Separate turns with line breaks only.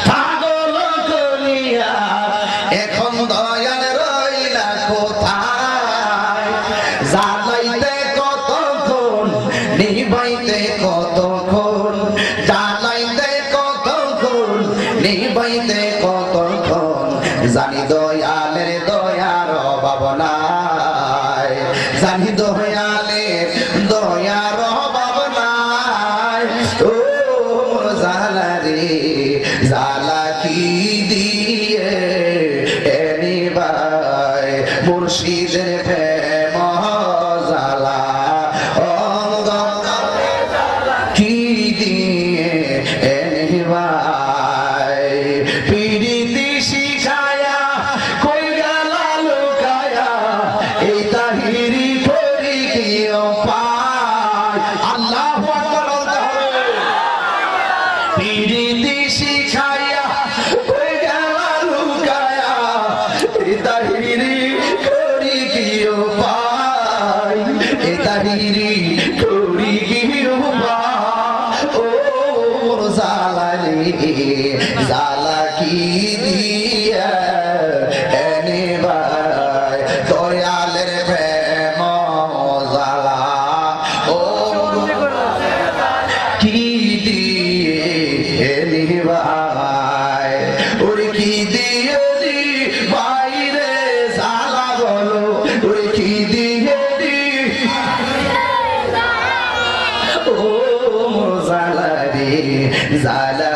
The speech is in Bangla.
পাগল করিয়া এখন দয়াল রইলা কোথায় জ্বালাইতে কতক্ষণ নিবাইতে কতক্ষণ জ্বালাইতে কতক্ষণ নিবাইতে কতক্ষণ জানি দয়ালের দয়ার অভাব নাই জানি দয়ালের দয়ার অভাব নাই ও জালারে জালা কি দিয়ে এনিবাই মুর্শিদের প্রেম জালা অঙ্গ কি দিয়ে এনিবাই পিরিতি শিখায়া কই গেলা লুকায়া এই তাহিরি করি কি পায় আল্লাহু আকবার পিরিতি শিখায়া কই গেলা লুকায়া এই তাহিরি করি কি পায় এই তাহিরি করি কি পায় ও জালালি জালা কি দিয়া এনে ভাই দয়ালের প্রেম জালা ও কি দিয়ে এনে ভাই ওরে কি দিয়ে দি বাইরে জালা বলো ওরে কি দিয়ে দি ও জালা রে জালা